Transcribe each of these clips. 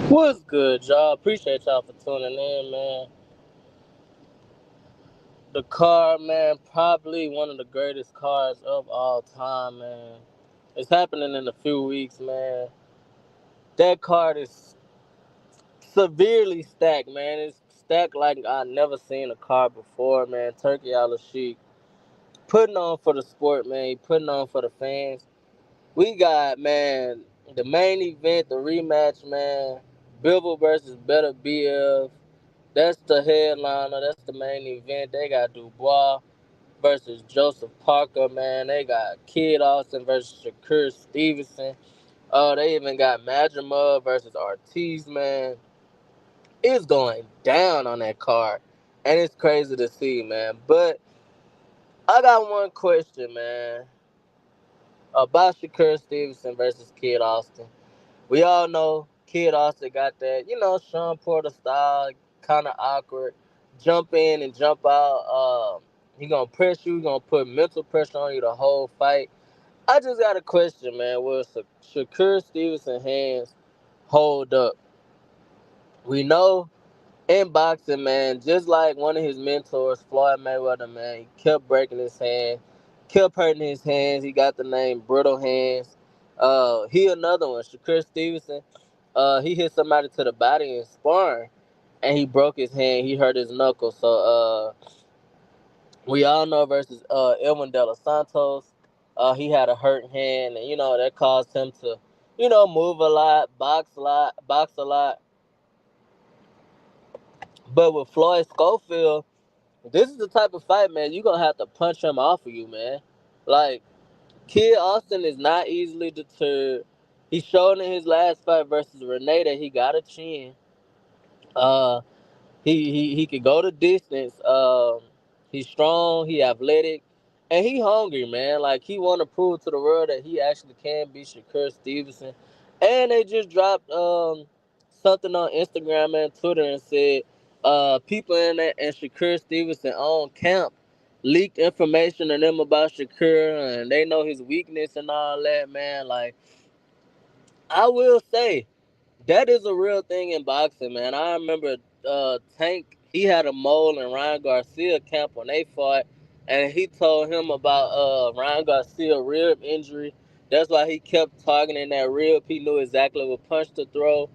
What's good, y'all? Appreciate y'all for tuning in, man. The car, man, probably one of the greatest cars of all time, man. It's happening in a few weeks, man. That card is severely stacked, man. It's stacked like I never seen a car before, man. Turkey Al Sheik putting on for the sport, man. He putting on for the fans. We got, man, the main event, the rematch, man. Bivol versus Better BF. That's the headliner. That's the main event. They got Dubois versus Joseph Parker, man. They got Kid Austin versus Shakur Stevenson. They even got Madrimov versus Ortiz, man. It's going down on that card. And it's crazy to see, man. But I got one question, man, about Shakur Stevenson versus Kid Austin. We all know Kid Austin got that, Sean Porter style, kind of awkward, jump in and jump out. He gonna press you, he gonna put mental pressure on you the whole fight. I just got a question, man. Will Shakur Stevenson hands hold up? We know in boxing, man, just like one of his mentors, Floyd Mayweather, man, he kept breaking his hand, kept hurting his hands. He got the name Brittle Hands. He another one, Shakur Stevenson. He hit somebody to the body in sparring, and he broke his hand. He hurt his knuckle. So we all know versus Edwin De Los Santos, he had a hurt hand, and that caused him to, move a lot, box a lot. But with Floyd Schofield, this is the type of fight, man. You gonna have to punch him off of you, man. Like Kid Austin is not easily deterred. He showed in his last fight versus Renee that he got a chin. Uh, he could go the distance. He's strong. He athletic, and he hungry, man. Like he want to prove to the world that he actually can beat Shakur Stevenson. And they just dropped something on Instagram and Twitter and said people in that and Shakur Stevenson own camp leaked information to them about Shakur, and they know his weakness and all that, man. Like I will say that is a real thing in boxing, man. I remember Tank, he had a mole in Ryan Garcia camp when they fought, and he told him about Ryan Garcia rib injury. That's why he kept targeting that rib. He knew exactly what punch to throw.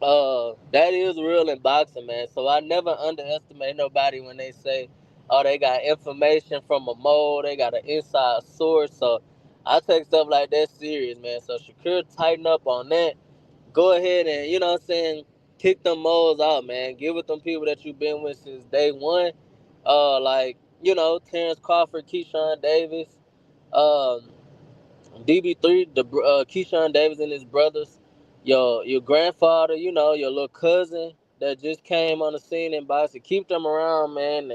That is real in boxing, man. So I never underestimate nobody when they say, "Oh, they got information from a mole. They got an inside source." So I take stuff like that serious, man. So Shakur tighten up on that. Go ahead and kick them moles out, man. Get with them people that you've been with since day one. Like Terrence Crawford, Keyshawn Davis, um, DB3, the Keyshawn Davis and his brothers, your grandfather, your little cousin that just came on the scene in boxing. Keep them around, man.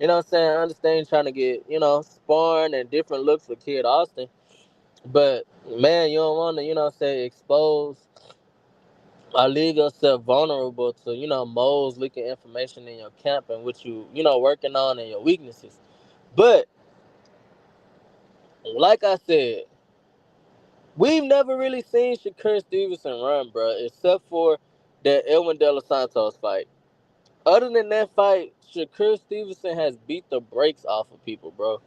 And I understand trying to get sparring and different looks for Kid Austin, but man, you don't want to expose I leave yourself vulnerable to, moles leaking information in your camp and what working on and your weaknesses. But like I said, we've never really seen Shakur Stevenson run, bro, except for that Edwin De Los Santos fight. Other than that fight, Shakur Stevenson has beat the brakes off of people, bro.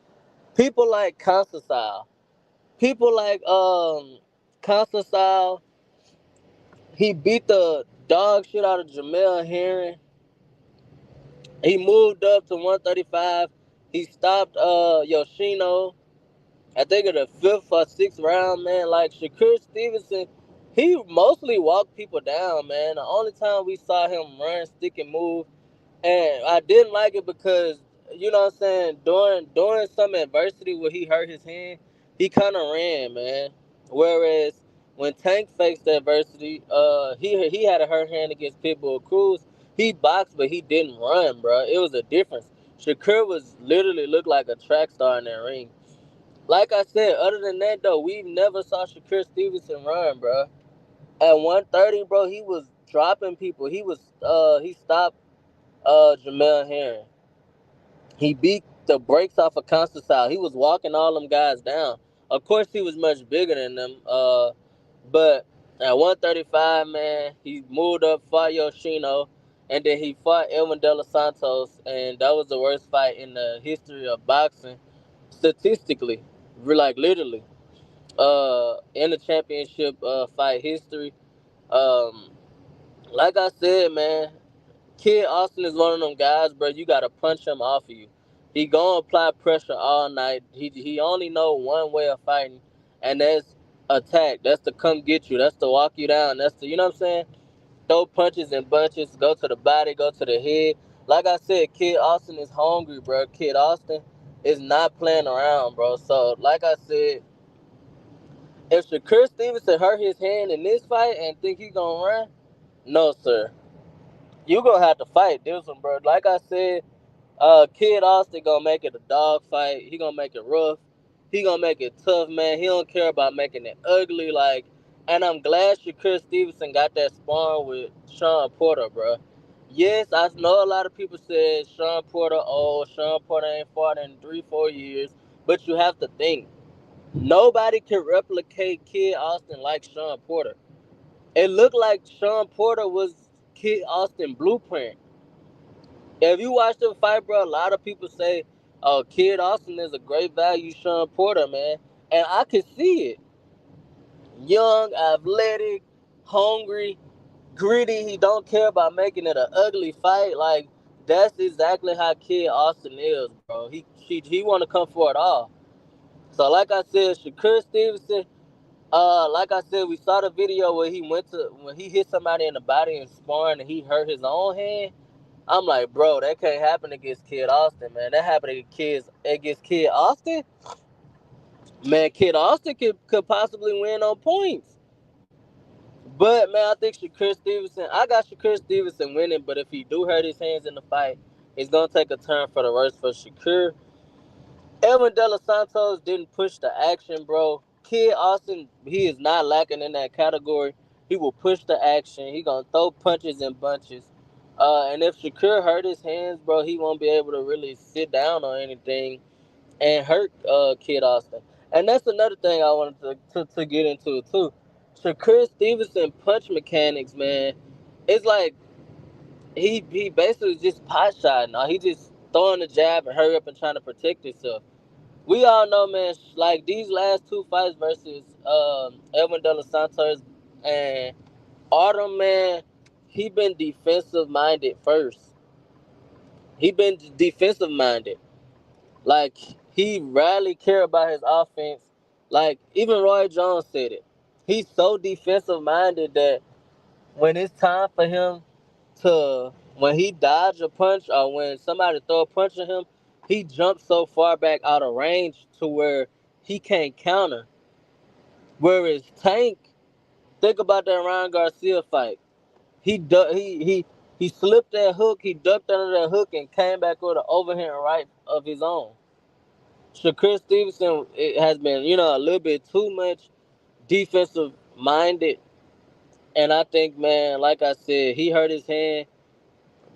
People like Constantine. People like Constantine. He beat the dog shit out of Jamel Herring. He moved up to 135. He stopped Yoshino. I think in the fifth or sixth round, man. Like Shakur Stevenson, he mostly walked people down, man. The only time we saw him run, stick, and move, and I didn't like it because during some adversity where he hurt his hand, he kind of ran, man. Whereas when Tank faced adversity, he had a hurt hand against Pitbull Cruz. He boxed, but he didn't run, bro. It was a difference. Shakur was literally looked like a track star in that ring. Like I said, other than that though, we've never saw Shakur Stevenson run, bro. At 130, bro, he was dropping people. He stopped Jamel Herring. He beat the brakes off of Constantine. He was walking all them guys down. Of course, he was much bigger than them. But At 135, man, he moved up, fought Yoshino, and then he fought Edwin De Los Santos, and that was the worst fight in the history of boxing, statistically, like literally, in the championship fight history. Um, like I said, man, Kid Austin is one of them guys, bro. You gotta punch him off of you. He gonna apply pressure all night. He only know one way of fighting, and that's attack. That's to come get you. That's to walk you down. That's to, you know what I'm saying? Throw punches and bunches. Go to the body. Go to the head. Like I said, Kid Austin is hungry, bro. Kid Austin is not playing around, bro. So, like I said, if Shakur Stevenson hurt his hand in this fight and think he gonna run, no, sir. You gonna have to fight this one, bro. Like I said, Kid Austin gonna make it a dog fight. He gonna make it rough. He gonna make it tough, man. He don't care about making it ugly. Like, and I'm glad Shakur Stevenson got that sparring with Sean Porter, bro. Yes, I know a lot of people said Sean Porter, oh, Sean Porter ain't fought in 3, 4 years. But you have to think, nobody can replicate Kid Austin like Sean Porter. It looked like Sean Porter was Kid Austin blueprint. If you watch them fight, bro, a lot of people say, "Oh, Kid Austin is a great value, Sean Porter, man," and I can see it. Young, athletic, hungry, gritty. He don't care about making it an ugly fight. Like that's exactly how Kid Austin is, bro. He want to come for it all. So, like I said, Shakur Stevenson. Like I said, we saw the video where he went to when he hit somebody in the body and sparring, and he hurt his own hand. I'm like, bro, that can't happen against Kid Austin, man. That happened against Kid Austin. Man, Kid Austin could possibly win on points. But man, I think Shakur Stevenson. I got Shakur Stevenson winning, but if he do hurt his hands in the fight, it's gonna take a turn for the worse for Shakur. Edwin De Los Santos didn't push the action, bro. Kid Austin, he is not lacking in that category. He will push the action. He gonna throw punches and bunches. And if Shakur hurt his hands, bro, he won't be able to really sit down or anything and hurt Kid Austin. And that's another thing I wanted to get into too. Shakur Stevenson punch mechanics, man. It's like he basically just pot shot. Now he just throwing the jab and hurry up and trying to protect himself. We all know, man, like these last two fights versus Edwin De Los Santos and Autumn, man, he been defensive minded first. He been defensive minded. Like he rarely care about his offense. Like even Roy Jones said it. He's so defensive minded that when it's time for him to when he dodge a punch or when somebody throw a punch at him, he jumps so far back out of range to where he can't counter. Whereas Tank, think about that Ryan Garcia fight. He slipped that hook, he ducked under that hook and came back with an overhand right of his own. Shakur Stevenson it has been, a little bit too much defensive minded, and I think, man, like I said, he hurt his hand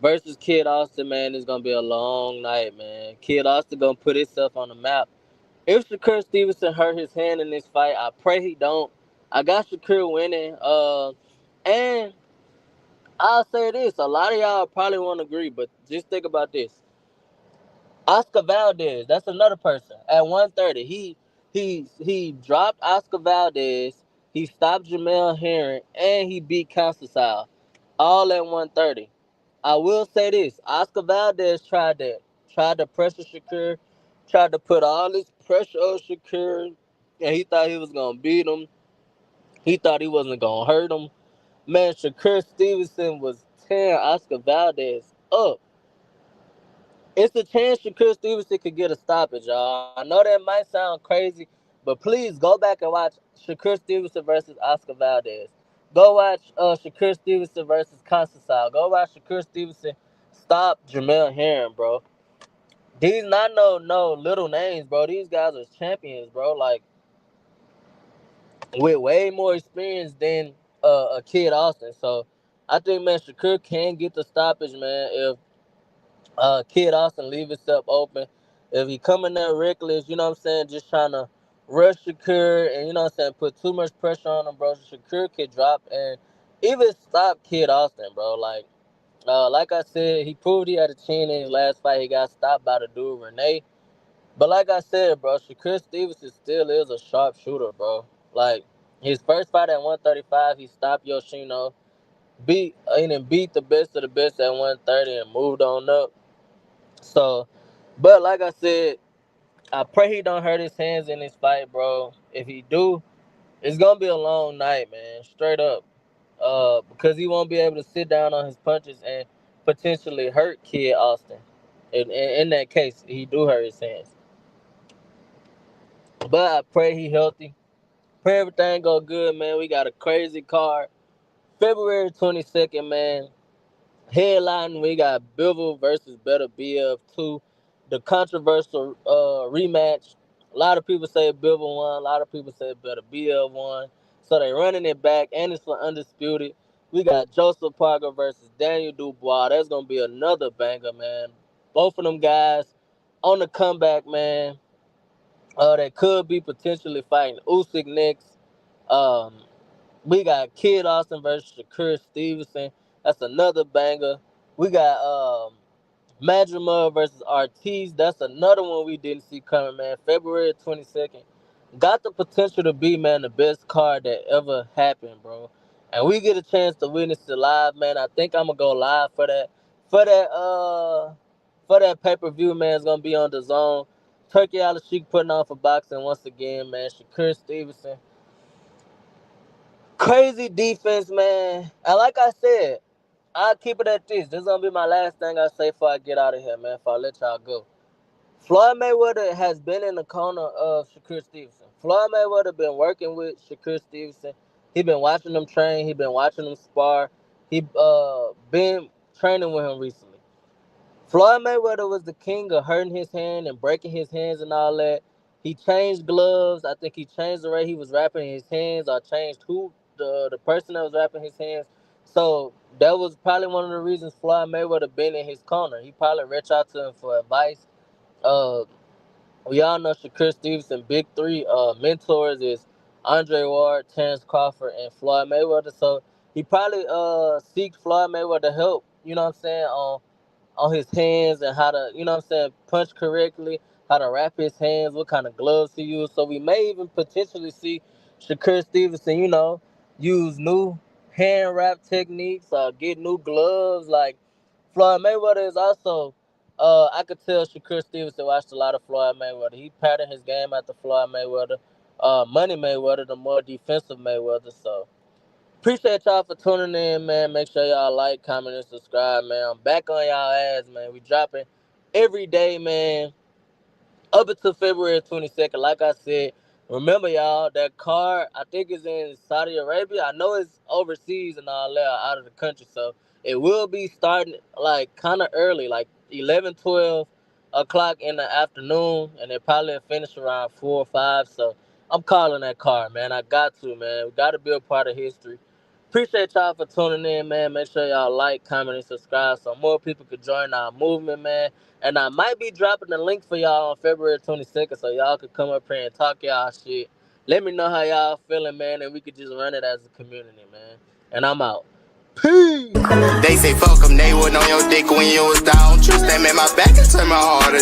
versus Kid Austin, man, it's gonna be a long night, man. Kid Austin gonna put himself on the map. If Shakur Stevenson hurt his hand in this fight, I pray he don't. I got Shakur winning. And I'll say this: a lot of y'all probably won't agree, but just think about this. Oscar Valdez, that's another person. At 130, he dropped Oscar Valdez. He stopped Jamel Herring, and he beat Conceição, all at 130. I will say this: Oscar Valdez tried to pressure Shakur, tried to put all this pressure on Shakur, and he thought he was gonna beat him. He thought he wasn't gonna hurt him. Man, Shakur Stevenson was tearing Oscar Valdez up. It's a chance Shakur Stevenson could get a stoppage, y'all. I know that might sound crazy, but please go back and watch Shakur Stevenson versus Oscar Valdez. Go watch Shakur Stevenson versus Conceição. Go watch Shakur Stevenson stop Jamel Herring, bro. These not no little names, bro. These guys are champions, bro. Like with way more experience than a Kid Austin. So I think, man, Shakur can get the stoppage, man. If Kid Austin leave himself open. If he coming there reckless, you know what I'm saying, just trying to rush Shakur and, you know what I'm saying, put too much pressure on him, bro. Shakur could drop and even stop Kid Austin, bro. Like I said, he proved he had a chin in his last fight. He got stopped by the dude Renee. But like I said, bro, Shakur Stevenson still is a sharp shooter, bro. Like his first fight at 135, he stopped Yoshino, beat the best of the best at 130 and moved on up. So, but like I said, I pray he don't hurt his hands in this fight, bro. If he do, it's gonna be a long night, man. Straight up. Because he won't be able to sit down on his punches and potentially hurt Kid Austin. In that case, he do hurt his hands. But I pray he healthy. Pray everything go good, man. We got a crazy card. February 22nd, man. Headline, we got Bivol versus Better BF2. The controversial rematch. A lot of people say Bivol won. A lot of people say Better BF won. So they running it back, and it's for undisputed. We got Joseph Parker versus Daniel Dubois. That's gonna be another banger, man. Both of them guys on the comeback, man. They could be potentially fighting Usyk next. Um, we got Kid Austin versus Shakur Stevenson. That's another banger. We got Madrimov versus Ortiz. That's another one we didn't see coming, man. February 22nd. Got the potential to be, man, the best card that ever happened, bro. And we get a chance to witness it live, man. I think I'm gonna go live for that. For that for that pay-per-view, man, it's gonna be on the zone. Turkey Al-Sheik putting on for boxing once again, man. Shakur Stevenson. Crazy defense, man. And like I said, I'll keep it at this. This is gonna be my last thing I say before I get out of here, man. Before I let y'all go. Floyd Mayweather has been in the corner of Shakur Stevenson. Floyd Mayweather been working with Shakur Stevenson. He been watching them train. He been watching them spar. He been training with him recently. Floyd Mayweather was the king of hurting his hand and breaking his hands and all that. He changed gloves. I think he changed the way he was wrapping his hands, or changed who the person that was wrapping his hands. So that was probably one of the reasons Floyd Mayweather been in his corner. He probably reached out to him for advice. Uh, we all know Shakur Stevenson big three mentors is Andre Ward, Terrence Crawford, and Floyd Mayweather. So he probably seek Floyd Mayweather help. You know what I'm saying, on his hands and how to, you know what I'm saying, punch correctly, how to wrap his hands, what kind of gloves to use. So we may even potentially see Shakur Stevenson, use new hand wrap techniques or get new gloves. Like Floyd Mayweather is also, I could tell Shakur Stevenson watched a lot of Floyd Mayweather. He patterned his game after Floyd Mayweather. Money Mayweather, the more defensive Mayweather. So appreciate y'all for tuning in, man. Make sure y'all like, comment, and subscribe, man. I'm back on y'all ass, man. We dropping every day, man, up until February 22nd. Like I said, remember, y'all, that card, I think is in Saudi Arabia. I know it's overseas and all that, out of the country. So it will be starting, like, kind of early, like 11, 12 o'clock in the afternoon. And it probably will finish around 4 or 5. So I'm calling that card, man. I got to, man. We got to be a part of history. Appreciate y'all for tuning in, man. Make sure y'all like, comment, and subscribe so more people could join our movement, man. And I might be dropping the link for y'all on February 22nd so y'all could come up here and talk y'all shit. Let me know how y'all feeling, man, and we could just run it as a community, man. And I'm out. Peace. They say fuck them, they wasn't on your dick when you was down. Trust them in my back and turn my heart.